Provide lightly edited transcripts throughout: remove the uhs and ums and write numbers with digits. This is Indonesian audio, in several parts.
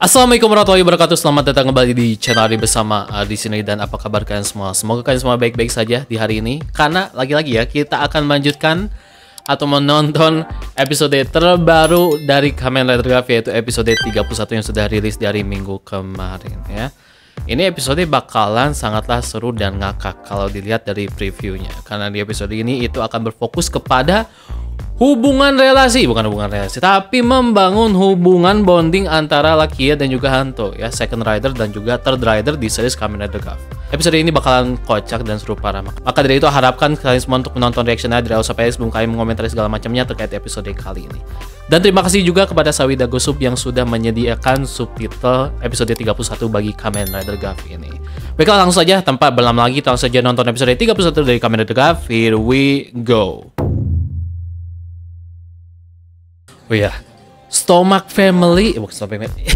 Assalamualaikum warahmatullahi wabarakatuh. Selamat datang kembali di channel Adi bersama di sini, dan apa kabar kalian semua? Semoga kalian semua baik-baik saja di hari ini. Karena lagi-lagi ya, kita akan melanjutkan atau menonton episode terbaru dari Kamen Rider Graph, yaitu episode 31 yang sudah rilis dari minggu kemarin ya. Ini episode bakalan sangatlah seru dan ngakak kalau dilihat dari previewnya. Karena di episode ini itu akan berfokus kepada hubungan relasi, bukan hubungan relasi, tapi membangun hubungan bonding antara Lakia dan juga Hanto ya, second rider dan juga third rider di series Kamen Rider Graph. Episode ini bakalan kocak dan seru parah. Maka dari itu harapkan kalian semua untuk menonton reactionnya dari Ausapaya sebelum kalian mengomentari segala macamnya terkait episode kali ini. Dan terima kasih juga kepada Sawida Gosub yang sudah menyediakan subtitle episode 31 bagi Kamen Rider Graph ini. Baiklah, langsung saja tanpa berlama lagi, langsung saja nonton episode 31 dari Kamen Rider Graph. Here we go. Oh ya, Stomach Family,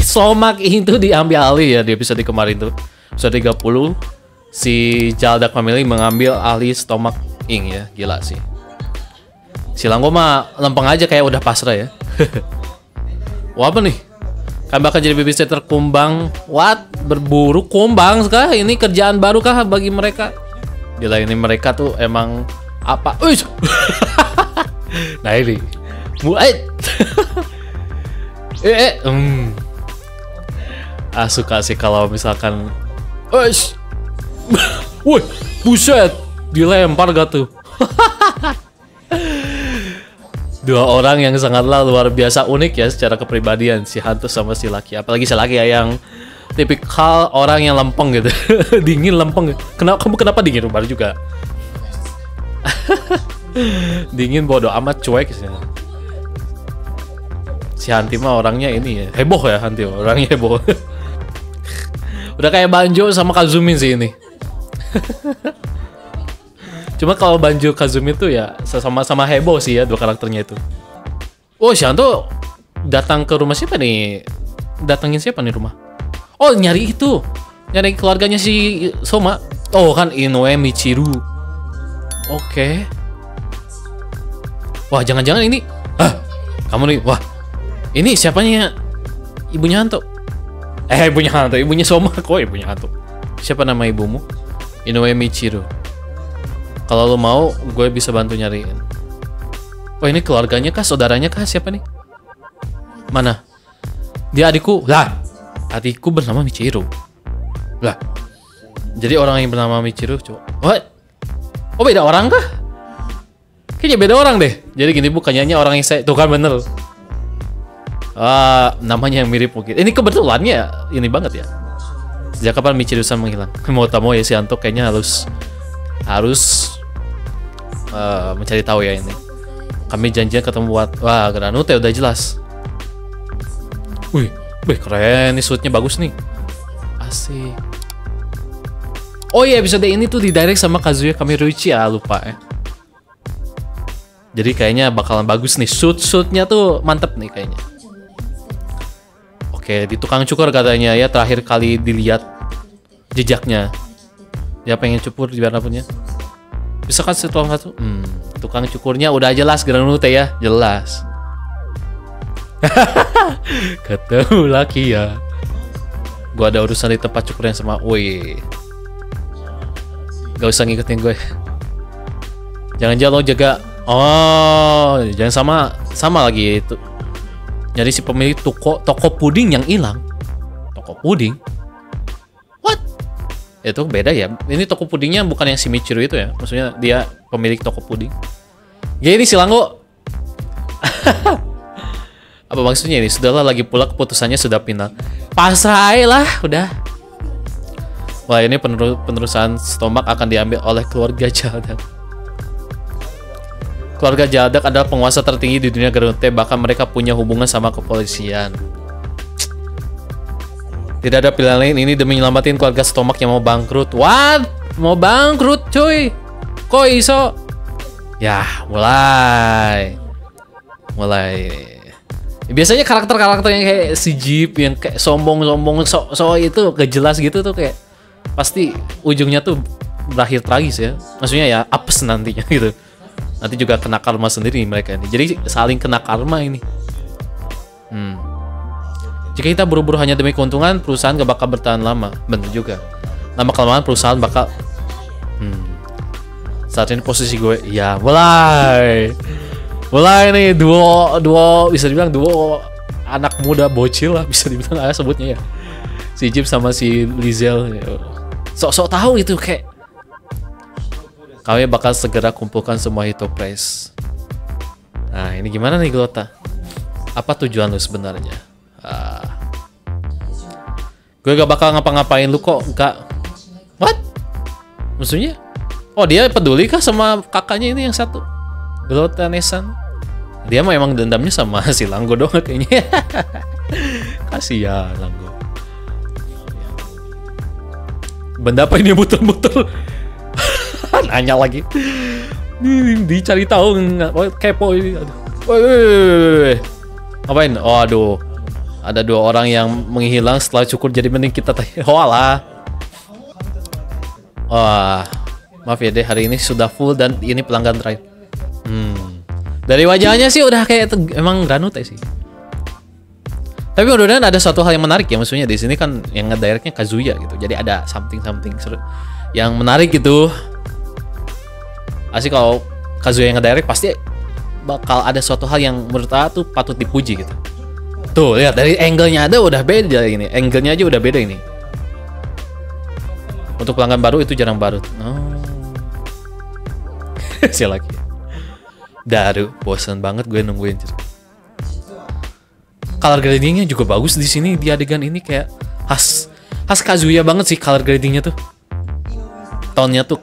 Stomach itu diambil alih ya di episode kemarin tuh. Episode 30, si Jaldak Family mengambil alih Stomach Inc ya, gila sih. Si Langgo mah lempeng aja kayak udah pasrah ya. Wah, apa nih? Kan bakal jadi babysitter kumbang. What? Berburu kumbang kah? Ini kerjaan baru kah bagi mereka? Gila, ini mereka tuh emang apa? Uish! Nah ini suka sih kalau misalkan woi, buset, dilempar gak tuh. Dua orang yang sangatlah luar biasa unik ya secara kepribadian, si Hanto sama si Laki. Apalagi si Laki ya, yang tipikal orang yang lempeng gitu. Dingin, lempeng. Kamu kenapa dingin? Baru juga dingin, bodoh amat, cuek sih. Si Hanti mah orangnya ini ya, heboh ya. Hanti orangnya heboh. Udah kayak Banjo sama Kazumi sih ini. Cuma kalau Banjo Kazumi tuh ya sama-sama heboh sih ya, dua karakternya itu. Oh, si Hanto datang ke rumah siapa nih? Datangin siapa nih rumah? Oh, nyari itu. Nyari keluarganya si Soma. Oh kan, Inoue Michiru. Oke. Wah, jangan-jangan ini. Kamu nih. Wah, ini siapanya? Ibunya Hanto. Ibunya Hanto, ibunya Soma. Kok ibunya Hanto? Siapa nama ibumu? Inoue Michiru. Kalau lo mau, gue bisa bantu nyariin. Oh, ini keluarganya kah? Saudaranya kah? Siapa nih? Mana? Dia adikku. Lah, adikku bernama Michiru. Lah, jadi orang yang bernama Michiru, coba. What? Oh, beda orang kah? Kayaknya beda orang deh. Jadi gini, bukannya orang yang saya... Tuh kan, bener. Namanya yang mirip mungkin. Ini kebetulannya ini banget ya. Sejak kapan Michiru-san menghilang? Mau tak mau ya, si Hanto kayaknya harus mencari tahu ya ini. Kami janjian ketemu buat... Wah, Granute udah jelas. Wih, keren. Ini suitnya bagus nih. Asik. Oh iya, episode ini tuh didirect sama Kazuya Kamiroichi ya, lupa ya. Jadi kayaknya bakalan bagus nih. Suitnya tuh mantep nih kayaknya. Oke, di tukang cukur katanya ya, terakhir kali dilihat jejaknya. Dia pengen cukur di mana punya. Bisa kan setelah satu? Tukang cukurnya udah jelas Granute ya, jelas. Ketemu lagi ya. Gua ada urusan di tempat cukur yang sama. Woi, gak usah ngikutin gue. Jangan-jangan lo jaga. Oh, jangan sama lagi itu. Jadi si pemilik toko puding yang hilang. Toko puding? What? Itu beda ya. Ini toko pudingnya bukan yang si Michiru itu ya. Maksudnya dia pemilik toko puding. Ya ini si Langgo. Apa maksudnya ini? Sudahlah, lagi pula keputusannya sudah final. Pasrah lah, udah. Wah, ini penerusan Stomach akan diambil oleh keluarga Jaldak. Keluarga Jaldak adalah penguasa tertinggi di dunia Granute, bahkan mereka punya hubungan sama kepolisian. Tidak ada pilihan lain ini demi nyelamatin keluarga Stomach yang mau bangkrut. What? Mau bangkrut, cuy? Kok iso? Ya, mulai. Biasanya karakter-karakter yang kayak si Jeep, yang kayak sombong-sombong, so itu gak jelas gitu tuh, kayak pasti ujungnya tuh berakhir tragis ya. Maksudnya ya apes nantinya gitu. Nanti juga kena karma sendiri mereka ini. Jadi saling kena karma ini. Jika kita buru-buru hanya demi keuntungan, perusahaan gak bakal bertahan lama. Bener juga. Lama-kelamaan perusahaan bakal saat ini posisi gue, ya mulai nih duo bisa dibilang duo anak muda bocil lah, bisa dibilang sebutnya ya. Si Jeep sama si Lizel. Sok-sok tahu itu kayak kami bakal segera kumpulkan semua Hito Press. Nah, ini gimana nih Glota? Apa tujuan lu sebenarnya? Gue gak bakal ngapa-ngapain lu kok, gak. What? Maksudnya? Oh, dia peduli kah sama kakaknya ini yang satu? Glota Nesan. Dia mah emang dendamnya sama si Langgo doang kayaknya. Kasihan Langgo. Benda apa ini muter-muter? Nanya lagi. Dicari tahu, kepo ini. Aduh. Ngapain? Oh, aduh. Ada 2 orang yang menghilang setelah cukur, jadi mending kita tanya. Walah. Wah. Maaf ya deh, hari ini sudah full dan ini pelanggan terakhir. Dari wajahnya sih udah kayak emang Granute sih. Tapi mudah-mudahan ada suatu hal yang menarik ya, maksudnya di sini kan yang ngedirectnya Kazuya gitu. Jadi ada something seru yang menarik gitu. Asik kalau Kazuya yang ngedirect pasti bakal ada suatu hal yang menurut aku tuh patut dipuji gitu. Tuh lihat dari angle-nya ada udah beda ini. Angle-nya aja udah beda ini. Untuk pelanggan baru itu jarang baru. Oh. Sial lagi. Daru, bosan banget gue nungguin. Color gradingnya juga bagus di sini di adegan ini, kayak khas Kazuya banget sih color gradingnya tuh. Tone-nya tuh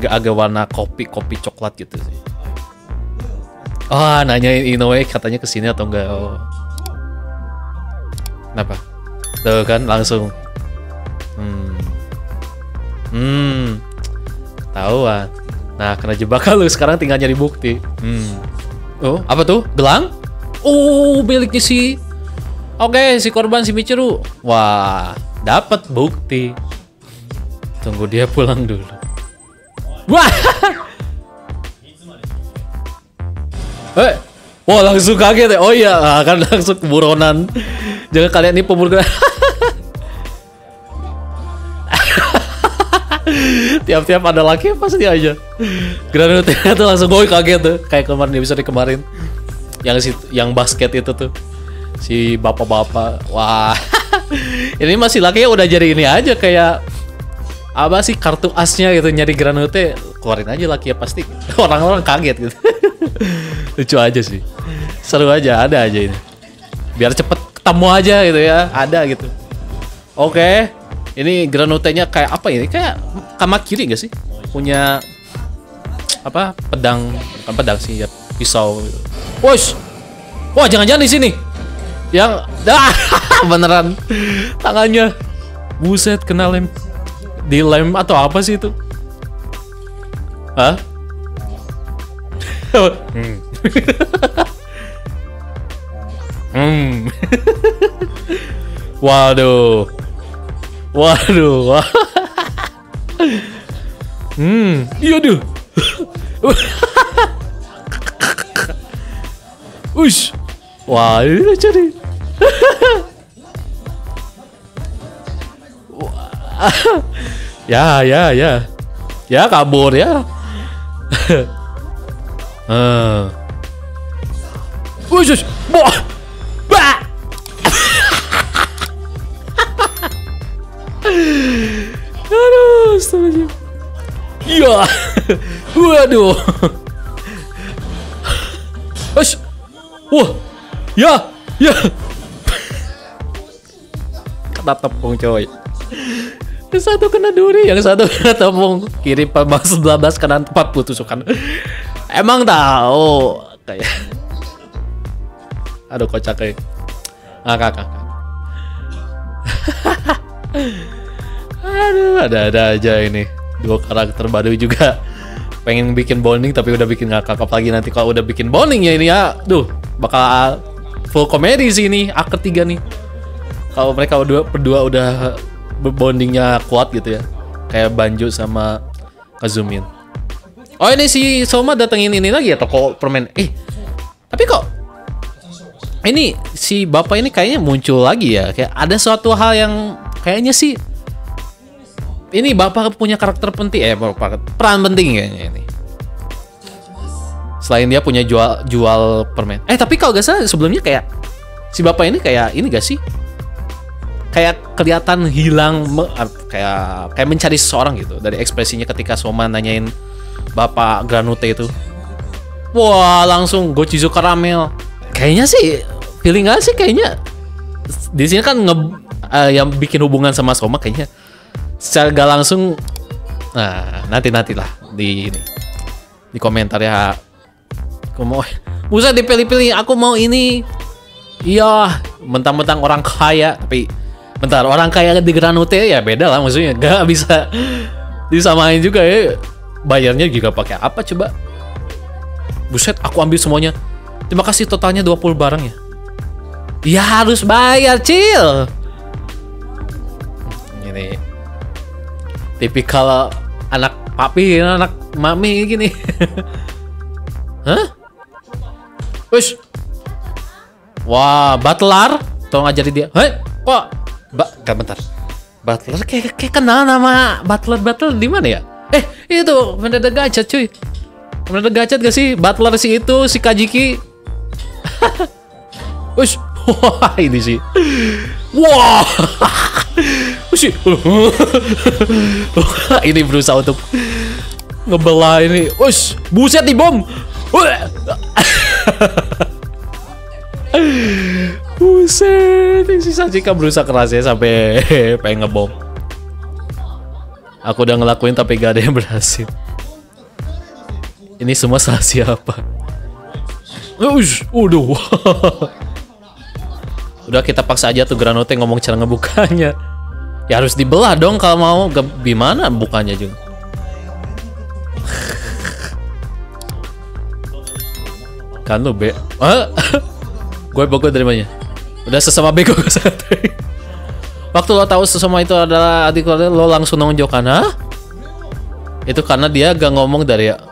agak warna kopi coklat gitu sih. Oh, nanyain Inoue katanya kesini atau enggak? Oh. Kenapa? Tuh kan langsung. Tahuan. Nah, kena jebakan lu, sekarang tinggal nyari bukti. Oh, apa tuh? Gelang? Oh, miliknya si. Oke, si korban si Michiru. Wah, dapat bukti. Tunggu dia pulang dulu. Wah. Wah, langsung kaget ya. Oh iya, kan langsung buronan. Jangan kalian ini pembunuhan. Tiap-tiap ada laki pasti aja. Granute tuh langsung gue kaget tuh, kayak kemarin episode kemarin. Yang basket itu tuh. Si bapak-bapak. Wah. Ini masih laki udah jadi ini aja kayak apa sih kartu asnya gitu, nyari Granute, keluarin aja laki ya pasti. Orang-orang kaget gitu. Lucu aja sih. Seru aja, ada aja ini. Biar cepet ketemu aja gitu ya, ada gitu. Oke. Ini Granute-nya kayak apa ini? Kayak Kamakiri gak sih? Punya apa? Pedang, bukan pedang sih ya, pisau. Wush. Wah, jangan-jangan di sini. Yang beneran tangannya. Buset, kena lem. Dilem atau apa sih itu? Hah? Waduh. Iya duh. Ush. Wah, ini lucu nih. Ya kabur ya. Ush. Bah. Aduh, astaga. Iya. Waduh. Ush. Wah. Ya. Kena tepung coy. Yang satu kena duri, yang satu kena tepung. Kiri Pemang 19 kena 40 tusukan. Emang tahu kayak. Aduh, kocak kayak. Kakak. Aduh, ada aja ini. 2 karakter baru juga. Pengen bikin bonding tapi udah bikin ngakak. Apalagi nanti kalau udah bikin bonding ya ini ya. Duh, bakal full komedi sih ini act ketiga nih. Kalau mereka berdua udah bondingnya kuat gitu ya. Kayak Banjo sama Kazumin. Oh, ini si Soma datengin ini lagi ya, toko permen. Tapi kok Ini si bapak ini kayaknya muncul lagi ya. Kayak ada suatu hal yang kayaknya sih ini bapak punya karakter penting peran penting kayaknya ini. Selain dia punya jual permen. Tapi kalau gak salah sebelumnya kayak si bapak ini kayak ini gak sih? Kayak kelihatan hilang kayak mencari seseorang gitu dari ekspresinya ketika Soma nanyain bapak Granute itu. Wah, langsung Gochizu karamel. Kayaknya sih feeling gak sih kayaknya di sini kan yang bikin hubungan sama Soma kayaknya secara gak langsung. Nah, nantilah di komentar ya. Aku mau usah dipilih-pilih, aku mau ini. Iya, mentang-mentang orang kaya, tapi bentar, orang kaya di Granute ya beda lah, maksudnya gak bisa disamain juga ya. Bayarnya juga pakai apa coba? Buset, aku ambil semuanya. Terima kasih, totalnya 20 barang ya. Ya harus bayar, Cil. Ini tipikal anak papi, anak mami gini. Hah? Wush. Wah, Butler. Tolong ajari dia. Hei, kok? Bentar. Butler kayak kenal nama Butler di mana ya? Itu Vendetta Gachet, cuy. Vendetta Gachet gak sih? Butler si itu, si Kajiki. Wush. Wah, ini sih. Wah. Wush. Ini berusaha untuk ngebelah ini. Wush. Buset, dibom. Buset, si Sachika berusaha keras ya sampai pengen ngebom. Aku udah ngelakuin tapi gak ada yang berhasil. Ini semua salah siapa? Udah. Udah, kita paksa aja tuh Granute ngomong cara ngebukanya. Ya harus dibelah dong kalau mau. Gimana bukanya juga? Kan lu be. Gue bego dari mana? Udah sesama bego gue santai. Waktu lo tahu sesama itu adalah adik lo langsung nonjok, hah? Itu karena dia gak ngomong dari ya.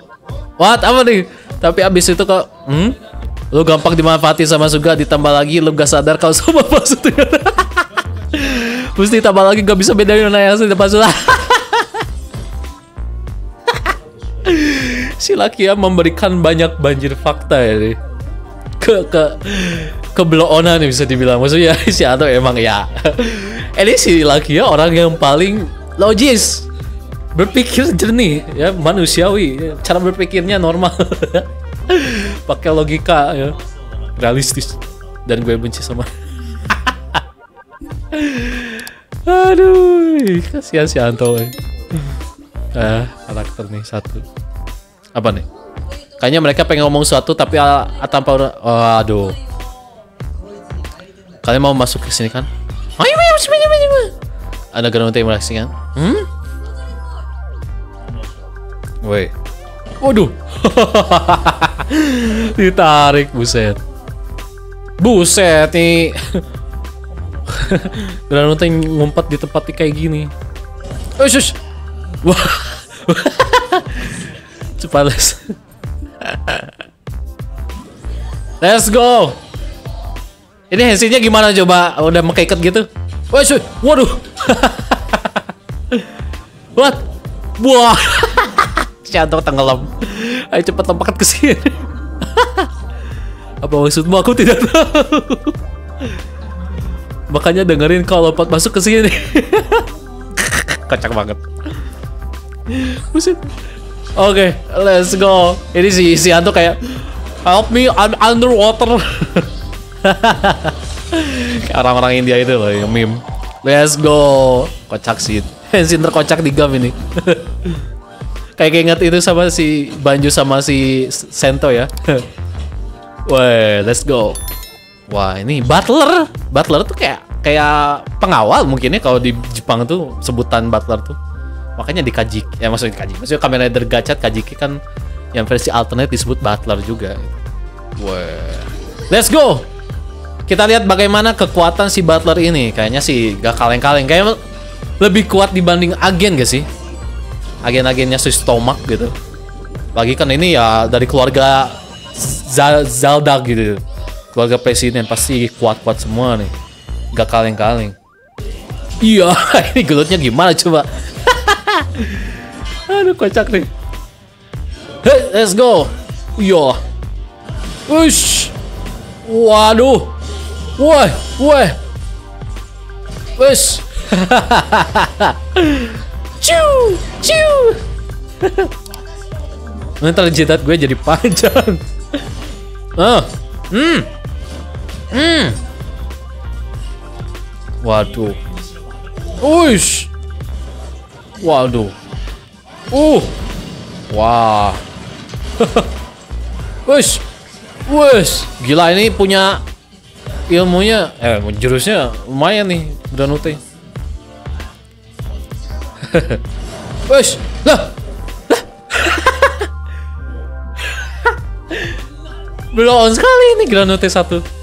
What? Apa nih? Tapi abis itu kok lo gampang dimanfaati sama Suga, ditambah lagi lo gak sadar kalau sama maksudnya. Mesti tambah lagi gak bisa bedain mana yang sudah pasal. Si Lakia memberikan banyak banjir fakta ya. Ke blow-onan bisa dibilang. Maksudnya si Anto emang ya. Ini si Lakia orang yang paling logis, berpikir jernih ya, manusiawi, cara berpikirnya normal. Pakai logika ya, realistis. Dan gue benci sama. Aduh, kasihan si Anto. Karakter nih satu. Apa nih? Kayaknya mereka pengen ngomong sesuatu tapi tanpa aduh. Kalian mau masuk ke sini kan? Ayo. Ada Granute yang beraksi kan? Woi. Waduh. Ditarik, buset. Buset nih. Granute ngumpet di tempat kayak gini. Shush. Wah. Cepat. Let's go. Ini hasilnya gimana coba? Udah mekeket gitu. Waduh. What? Wah. Cantok tenggelam. Ayo cepat lompat ke sini. Apa maksudmu? Aku tidak tahu. Makanya dengerin kalau lompat masuk ke sini. Kocak banget. Buset. Oke, let's go. Ini si Anto kayak help me, I'm underwater. Kayak orang-orang India itu loh yang meme. Let's go. Kocak sih. Henshin terkocak di game ini. Kayak inget itu sama si Banjo sama si Sento ya. Wah, let's go. Wah, ini Butler. Butler tuh kayak pengawal mungkin ya kalau di Jepang tuh sebutan Butler tuh. Makanya di Kajiki, ya maksudnya Kajiki. Maksudnya Kamen Rider Gachet Kajiki kan yang versi alternate disebut Butler juga. Wah. Let's go. Kita lihat bagaimana kekuatan si Butler ini. Kayaknya sih gak kaleng-kaleng. Kayaknya lebih kuat dibanding agen gak sih? Agen-agennya si Stomach gitu. Lagi kan ini ya dari keluarga Zelda gitu. keluarga presiden pasti kuat-kuat semua nih, gak kaleng-kaleng. Iya, ini gelutnya gimana coba? Aduh, kocak nih. Hey, let's go. Iya. Wush. Waduh. Woi, woi. Wush. Ciu, ciu. Ntar jidat gue jadi panjang. Waduh. Uish. Waduh. Wah. Wush. Wush. Gila, ini punya ilmunya, jurusnya lumayan nih, Granute. Wush. Lah. Blow on sekali ini Granute 1.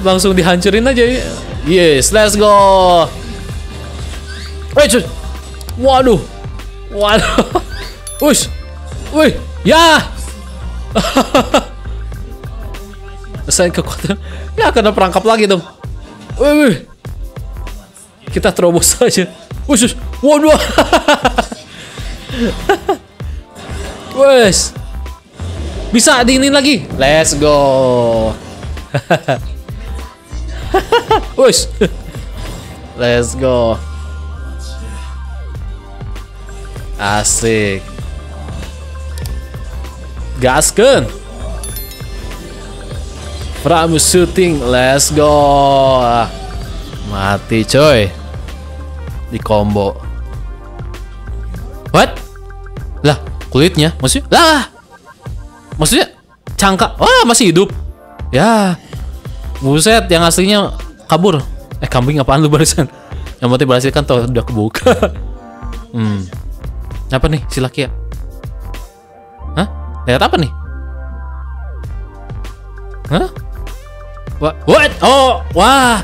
Langsung dihancurin aja. Yes, let's go. Waduh. Waduh. Wush. Wih, ya. Saya kekuatan. Ya, kena perangkap lagi dong. Wih. Kita terobos saja. Wush. Waduh. Wes. Bisa diinin lagi. Let's go. Wush. Let's go. Asik. Gaskeun. From shooting. Let's go. Mati coy. Di combo. What? Lah, kulitnya maksudnya? Lah. Maksudnya cangkak. Wah, masih hidup. Ya. Buset, yang aslinya kabur. Kambing apaan lu barusan? Yang penting berhasil kan tuh udah kebuka. Apa nih si laki ya? Hah? Lihat apa nih? Hah? What? Oh, wah.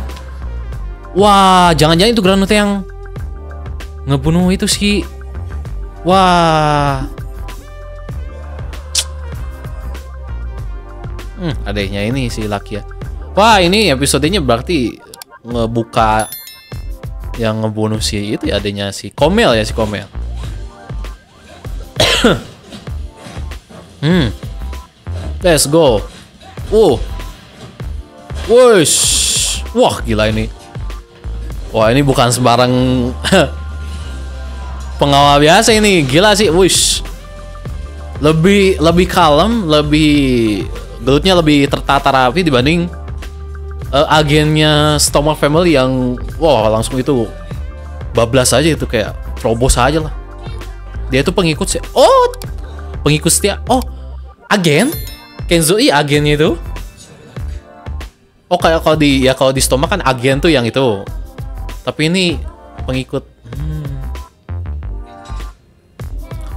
Wah, jangan-jangan itu Granute yang ngebunuh itu sih. Wah. Adanya ini si laki ya. Wah, ini episodenya berarti ngebuka yang ngebunuh si itu ya, adanya si Komel ya, si Komel. Let's go. Wush. Wah, gila ini. Wah, ini bukan sembarang pengawal biasa ini. Gila sih, wush. Lebih kalem, gelutnya lebih tertata rapi dibanding agennya Stomach Family yang wah langsung itu bablas aja, itu kayak terobos aja lah. Dia itu pengikut sih. Oh, pengikut setia. Oh, agen Kenzo, iya agennya itu. Oh, kayak kalau di Stomach kan agen tuh yang itu. Tapi ini pengikut.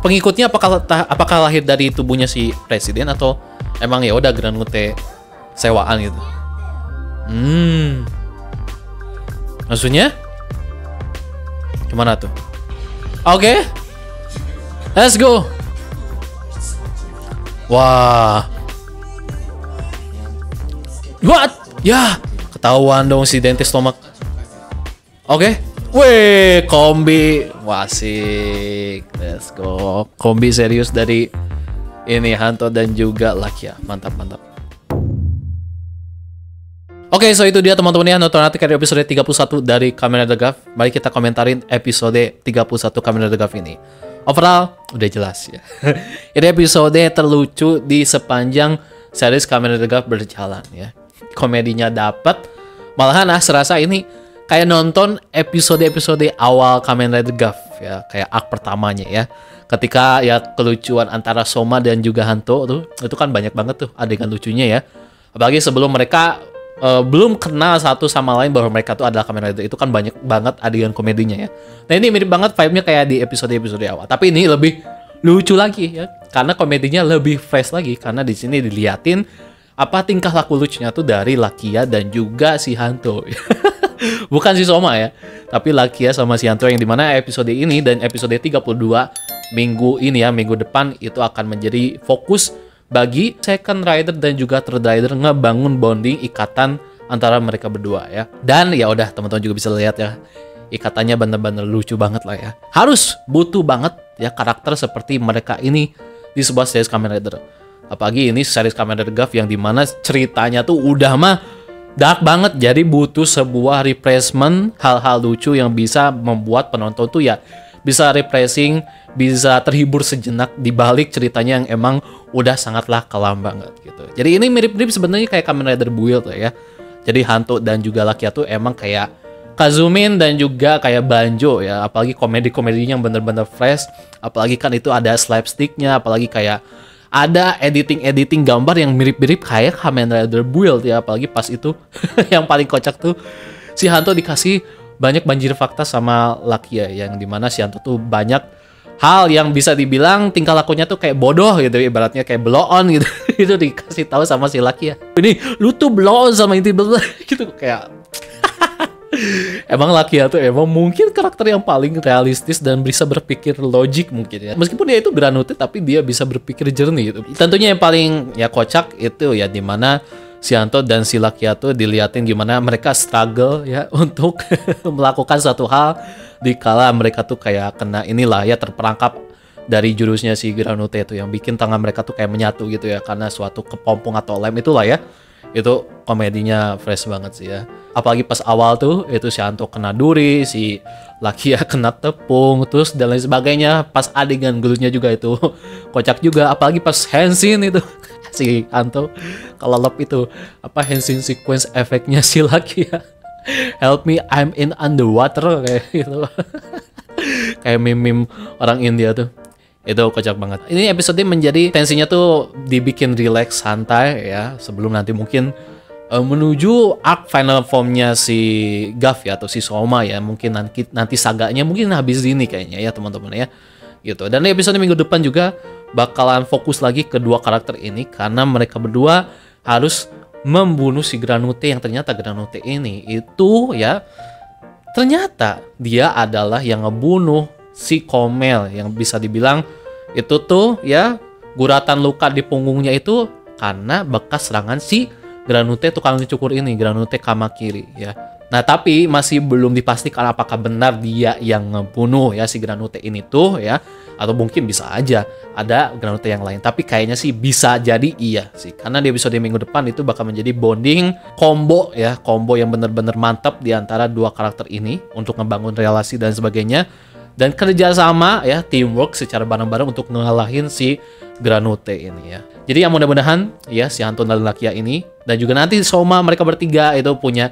Pengikutnya apakah lahir dari tubuhnya si presiden atau emang ya udah Granute sewaan gitu? Maksudnya? Gimana tuh? Oke. Let's go. Wah. What? Ya, ketahuan dong si Dentist Stomach. Oke. Weh, kombi. Wah, asik. Let's go. Kombi serius dari ini Hanto dan juga Lakia. Mantap, mantap. Oke, so itu dia teman-teman ya, nonton nanti dari episode 31 dari Kamen Rider Gav. Mari kita komentarin episode 31 Kamen Rider Gav ini. Overall, udah jelas ya. Ini episode terlucu di sepanjang series Kamen Rider Gav berjalan ya. Komedinya dapat. Malahan serasa ini kayak nonton episode-episode awal Kamen Rider Gav ya, kayak arc pertamanya ya. Ketika ya kelucuan antara Soma dan juga Hanto tuh, itu kan banyak banget tuh adegan lucunya ya. Apalagi sebelum mereka belum kenal satu sama lain bahwa mereka tuh adalah Kamen Rider, itu kan banyak banget adegan komedinya ya. Nah, ini mirip banget vibe-nya kayak di episode-episode awal. Tapi ini lebih lucu lagi ya, karena komedinya lebih fresh lagi, karena di sini diliatin apa tingkah laku lucunya tuh dari Lakia dan juga si Hanto. Bukan si Soma ya, tapi Lakia sama si Hanto, yang dimana episode ini dan episode 32 minggu ini ya, minggu depan itu akan menjadi fokus bagi second rider dan juga third rider ngebangun bonding ikatan antara mereka berdua ya. Dan ya udah teman-teman juga bisa lihat ya, ikatannya bener-bener lucu banget lah ya. Harus butuh banget ya karakter seperti mereka ini di sebuah series Kamen Rider. Apalagi ini series Kamen Rider Gav yang dimana ceritanya tuh udah mah dark banget. Jadi butuh sebuah refreshment, hal-hal lucu yang bisa membuat penonton tuh ya bisa refreshing, bisa terhibur sejenak di balik ceritanya yang emang udah sangatlah kelam banget gitu. Jadi ini mirip-mirip sebenarnya kayak Kamen Rider Build ya. Jadi Hanto dan juga Lakia tuh emang kayak Kazumin dan juga kayak Banjo ya. Apalagi komedi-komedinya yang bener-bener fresh. Apalagi kan itu ada slapsticknya. Apalagi kayak ada editing gambar yang mirip-mirip kayak Kamen Rider Build ya. Apalagi pas itu yang paling kocak tuh si Hanto dikasih banyak banjir fakta sama Lakia. Yang dimana si Hanto tuh banyak hal yang bisa dibilang tingkah lakunya tuh kayak bodoh gitu, ibaratnya kayak blow on gitu. Itu dikasih tahu sama si Lakia. Ini lu tuh blow on sama itu gitu kayak emang Lakia tuh emang mungkin karakter yang paling realistis dan bisa berpikir logik mungkin ya. Meskipun dia itu Granute tapi dia bisa berpikir jernih gitu. Tentunya yang paling ya kocak itu ya dimana si Hanto dan si Lakia tuh diliatin gimana mereka struggle ya untuk melakukan suatu hal dikala mereka tuh kayak kena inilah ya terperangkap dari jurusnya si Granute itu yang bikin tangan mereka tuh kayak menyatu gitu ya karena suatu kepompong atau lem itulah ya. Itu komedinya fresh banget sih ya. Apalagi pas awal tuh itu si Hanto kena duri, si Lakia kena tepung, terus dan lain sebagainya. Pas adegan gelutnya juga itu kocak juga. Apalagi pas Henshin itu si Hanto kalau lop itu apa Henshin sequence efeknya si Lakia. Help me, I'm in underwater kayak gitu. Kayak meme-meme orang India tuh. Itu kocak banget. Ini episode menjadi tensinya tuh dibikin relax, santai ya. Sebelum nanti mungkin menuju arc final formnya si Gav ya atau si Soma ya. Mungkin nanti saganya mungkin habis ini kayaknya ya teman-teman ya. Gitu. Dan di episode minggu depan juga bakalan fokus lagi kedua karakter ini karena mereka berdua harus membunuh si Granute yang ternyata Granute ini itu ya ternyata dia adalah yang ngebunuh si Komel yang bisa dibilang itu tuh ya guratan luka di punggungnya itu karena bekas serangan si Granute tukang cukur ini, Granute Kamakiri ya. Nah tapi masih belum dipastikan apakah benar dia yang ngebunuh ya si Granute ini tuh ya, atau mungkin bisa aja ada Granute yang lain. Tapi kayaknya sih bisa jadi iya sih, karena di episode minggu depan itu bakal menjadi bonding combo ya, combo yang bener-bener mantap di antara dua karakter ini untuk ngebangun relasi dan sebagainya, dan kerjasama ya, teamwork secara bareng-bareng untuk ngalahin si Granute ini ya. Jadi yang mudah-mudahan ya si Hanto dan Lakia ini dan juga nanti Soma mereka bertiga itu punya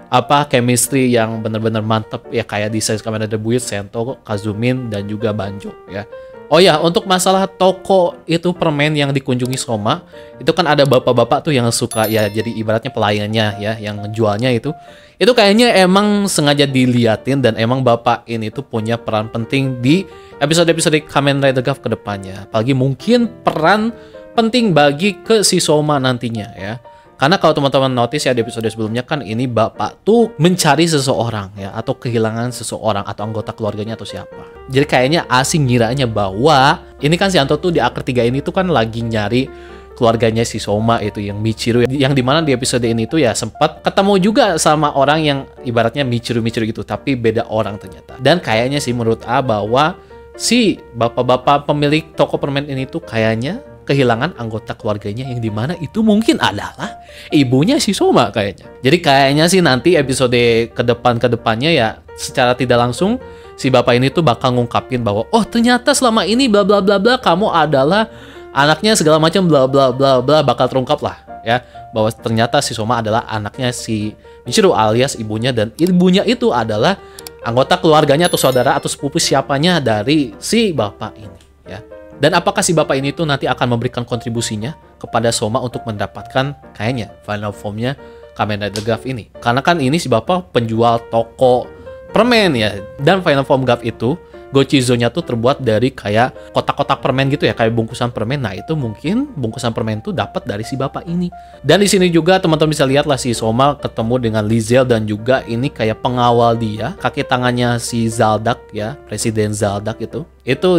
apa chemistry yang benar-benar mantep ya, kayak di series Kamen Rider Build, Sento, Kazumin dan juga Banjo ya. Oh ya, untuk masalah toko itu permen yang dikunjungi Soma, itu kan ada bapak-bapak tuh yang suka ya jadi ibaratnya pelayannya ya, yang jualnya itu kayaknya emang sengaja diliatin dan emang bapak ini tuh punya peran penting di episode-episode Kamen Rider Gav kedepannya. Apalagi mungkin peran penting bagi ke si Soma nantinya ya. Karena kalau teman-teman notice ya di episode sebelumnya kan ini bapak tuh mencari seseorang ya, atau kehilangan seseorang atau anggota keluarganya atau siapa. Jadi kayaknya asing ngiranya bahwa ini kan si Hanto tuh di akhir 3 ini tuh kan lagi nyari keluarganya si Soma itu yang Michiru, yang dimana di episode ini tuh ya sempat ketemu juga sama orang yang ibaratnya Michiru gitu, tapi beda orang ternyata. Dan kayaknya sih menurut A bahwa si bapak-bapak pemilik toko permen ini tuh kayaknya kehilangan anggota keluarganya yang dimana itu mungkin adalah ibunya si Soma kayaknya. Jadi kayaknya sih nanti episode kedepannya ya secara tidak langsung si bapak ini tuh bakal ngungkapin bahwa oh ternyata selama ini bla bla bla bla kamu adalah anaknya segala macam bla bla bla bla, bakal terungkap lah ya bahwa ternyata si Soma adalah anaknya si Michiru alias ibunya, dan ibunya itu adalah anggota keluarganya atau saudara atau sepupu siapanya dari si bapak ini ya. Dan apakah si bapak ini tuh nanti akan memberikan kontribusinya kepada Soma untuk mendapatkan kayaknya final formnya Kamen Rider Gav ini. Karena kan ini si bapak penjual toko permen ya. Dan final form Gav itu Gochizo-nya tuh terbuat dari kayak kotak-kotak permen gitu ya, kayak bungkusan permen. Nah itu mungkin bungkusan permen tuh dapat dari si bapak ini. Dan di sini juga teman-teman bisa lihat lah si Soma ketemu dengan Lizel dan juga ini kayak pengawal dia, kaki tangannya si Zaldak ya, Presiden Zaldak itu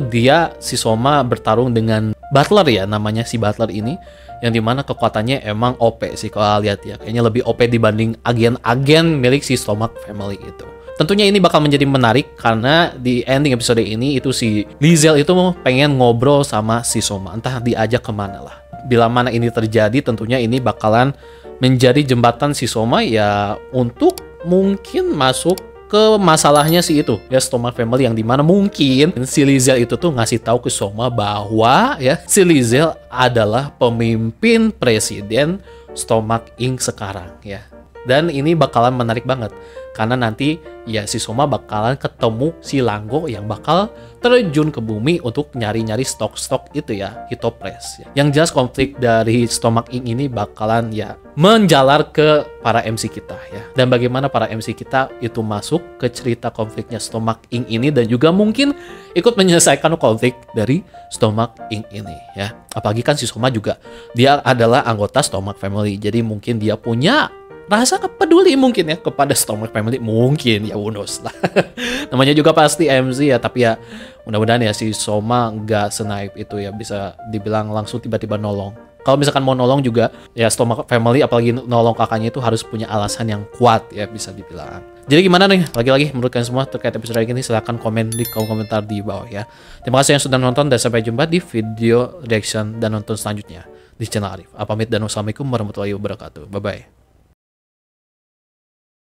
dia si Soma bertarung dengan Butler ya, namanya si Butler ini, yang dimana kekuatannya emang OP sih kalau lihat ya, kayaknya lebih OP dibanding agen-agen milik si Stomach Family itu. Tentunya ini bakal menjadi menarik karena di ending episode ini itu si Lizel itu pengen ngobrol sama si Soma, entah diajak kemana lah. Bila mana ini terjadi, tentunya ini bakalan menjadi jembatan si Soma ya untuk mungkin masuk ke masalahnya si itu ya, Stomach Family, yang dimana mungkin si Lizel itu tuh ngasih tahu ke Soma bahwa ya si Lizel adalah pemimpin presiden Stomach Inc sekarang ya. Dan ini bakalan menarik banget karena nanti ya si Soma bakalan ketemu si Langgo yang bakal terjun ke bumi untuk nyari-nyari stok-stok itu ya, Hitopress ya. Yang jelas konflik dari Stomach Inc ini bakalan ya menjalar ke para MC kita ya. Dan bagaimana para MC kita itu masuk ke cerita konfliknya Stomach Inc ini, dan juga mungkin ikut menyelesaikan konflik dari Stomach Inc ini ya. Apalagi kan si Soma juga dia adalah anggota Stomach Family, jadi mungkin dia punya rasa peduli mungkin ya kepada Stomach Family, mungkin ya, who knows lah. Namanya juga pasti MC ya, tapi ya mudah-mudahan ya si Soma nggak senaif itu ya, bisa dibilang langsung tiba-tiba nolong. Kalau misalkan mau nolong juga ya Stomach Family, apalagi nolong kakaknya, itu harus punya alasan yang kuat ya, bisa dibilang. Jadi gimana nih, lagi-lagi menurut kalian semua terkait episode ini? Silahkan komen di kolom komentar di bawah ya. Terima kasih yang sudah nonton, dan sampai jumpa di video reaction dan nonton selanjutnya di channel Arif. Pamit dan wassalamualaikum warahmatullahi wabarakatuh. Bye bye.